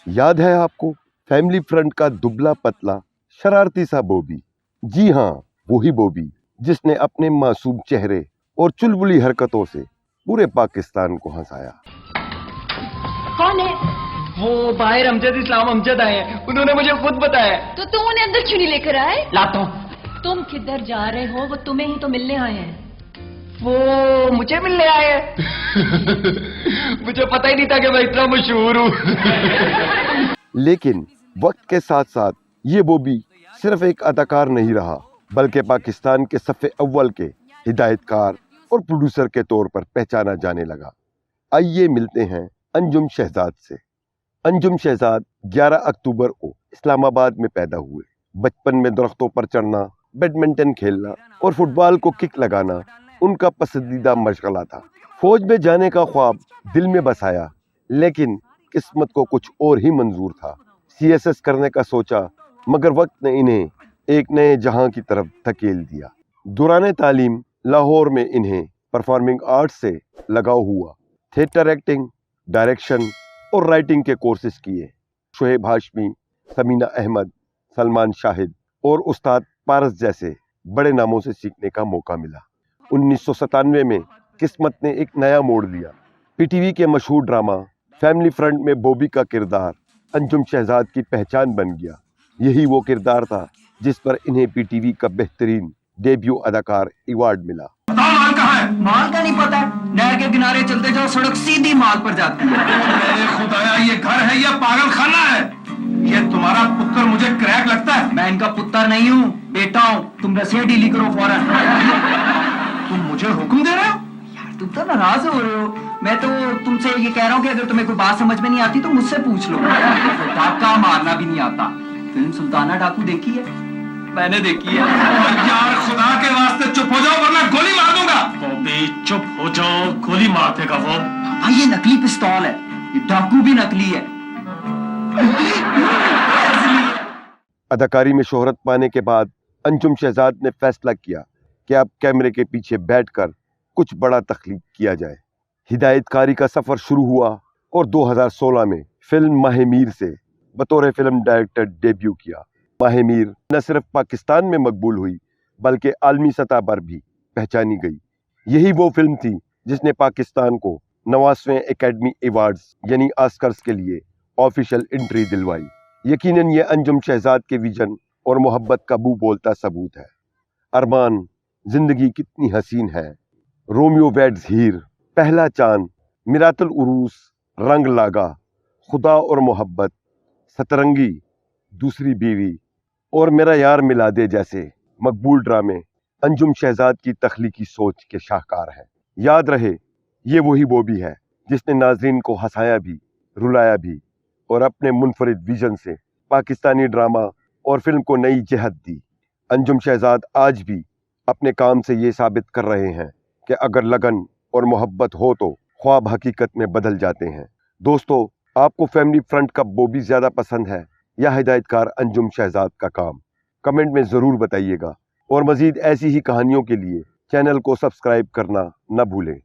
याद है आपको फैमिली फ्रंट का दुबला पतला शरारती सा बॉबी? जी हाँ, वही बॉबी जिसने अपने मासूम चेहरे और चुलबुली हरकतों से पूरे पाकिस्तान को हंसाया। कौन है? वो बाहर अमजद इस्लाम अमजद आए हैं, उन्होंने मुझे खुद बताया। तो तुम उन्हें अंदर क्यों नहीं लेकर आए? लाता हूँ। तुम किधर जा रहे हो? वो तुम्हें ही तो मिलने आए हैं। वो मुझे मिलने आए हैं। मुझे पता ही नहीं था कि मैं इतना मशहूर हूँ। लेकिन वक्त के साथ साथ ये बॉबी सिर्फ एक अदाकार नहीं रहा, बल्कि पाकिस्तान के सफ़े अव्वल के हिदायतकार और प्रोड्यूसर के तौर पर पहचाना जाने लगा। आइए मिलते हैं अंजुम शहजाद से। अंजुम शहजाद 11 अक्टूबर को इस्लामाबाद में पैदा हुए। बचपन में दरख्तों पर चढ़ना, बैडमिंटन खेलना और फुटबॉल को किक लगाना उनका पसंदीदा मशगला था। फौज में जाने का ख्वाब दिल में बसाया, लेकिन किस्मत को कुछ और ही मंजूर था। सीएसएस करने का सोचा, मगर वक्त ने इन्हें एक नए जहां की तरफ धकेल दिया। दौरान तालीम लाहौर में इन्हें परफॉर्मिंग आर्ट्स से लगाव हुआ। थिएटर एक्टिंग, डायरेक्शन और राइटिंग के कोर्सेज किए। शोएब हाशमी, समीना अहमद, सलमान शाहिद और उस्ताद पारस जैसे बड़े नामों से सीखने का मौका मिला। 1997 में किस्मत ने एक नया मोड़ लिया। पीटीवी के मशहूर ड्रामा फैमिली फ्रंट में बॉबी का किरदार अंजुम शहजाद की पहचान बन गया। यही वो किरदार था जिस पर इन्हें पीटीवी का बेहतरीन डेब्यू अदाकार अवार्ड मिला। माल कहाँ है? माल का नहीं पता है। नहर के किनारे चलते जाओ, सड़क सीधी माल पर जाती है। अरे खुदाया, ये घर है या पागल खाना है? ये तुम्हारा पुत्र मुझे क्रैक लगता है। मैं इनका पुत्र नहीं हूँ, बेटा हूँ। तुम रसीद डीली करो फौरन। तुम मुझे हुक्म दे रहे हो? यार तुम तो नाराज हो रहे हो। मैं तो तुमसे ये कह रहा हूँ कि अगर तुम्हें कोई बात समझ में नहीं आती तो मुझसे पूछ लो। डाका मारना भी नहीं आता। फिल्म सुल्ताना डाकू देखी है? मैंने देखी है। यार खुदा के वास्ते चुप हो जाओ वरना गोली मार दूंगा। बॉबी चुप हो जाओ, गोली मार देगा वो। भाई ये नकली पिस्तौल है, ये डाकू भी नकली है। अदाकारी में शोहरत पाने के बाद अंजुम शहजाद ने फैसला किया कि अब कैमरे के पीछे बैठकर कुछ बड़ा तख्लीक किया जाए। हिदायतकारी का सफर शुरू हुआ और 2016 में फिल्म माहे मीर से बतौर फिल्म डायरेक्टर डेब्यू किया। माहे मीर न सिर्फ पाकिस्तान में मकबूल हुई, बल्कि आलमी सतह पर भी पहचानी गई। यही वो फिल्म थी जिसने पाकिस्तान को 90वें एकेडमी अवार्ड्स यानी ऑस्कर्स के लिए ऑफिशियल एंट्री दिलवाई। यकीनन ये अंजुम शहजाद के विजन और मोहब्बत का मुंह बोलता सबूत है। अरमान, जिंदगी कितनी हसीन है, रोमियो वेड्स हीर, पहला चांद, मिरातुल उरूस, रंग लागा, खुदा और मोहब्बत, सतरंगी, दूसरी बीवी और मेरा यार मिला दे जैसे मकबूल ड्रामे अंजुम शहजाद की तख्लीकी सोच के शाहकार हैं। याद रहे, ये वही बॉबी है जिसने नाजरीन को हंसाया भी, रुलाया भी और अपने मुनफरिद विजन से पाकिस्तानी ड्रामा और फिल्म को नई जहत दी। अंजुम शहजाद आज भी अपने काम से ये साबित कर रहे हैं कि अगर लगन और मोहब्बत हो तो ख्वाब हकीकत में बदल जाते हैं। दोस्तों, आपको फैमिली फ्रंट का बॉबी ज़्यादा पसंद है या हिदायतकार अंजुम शहजाद का काम? कमेंट में ज़रूर बताइएगा और मज़ीद ऐसी ही कहानियों के लिए चैनल को सब्सक्राइब करना न भूलें।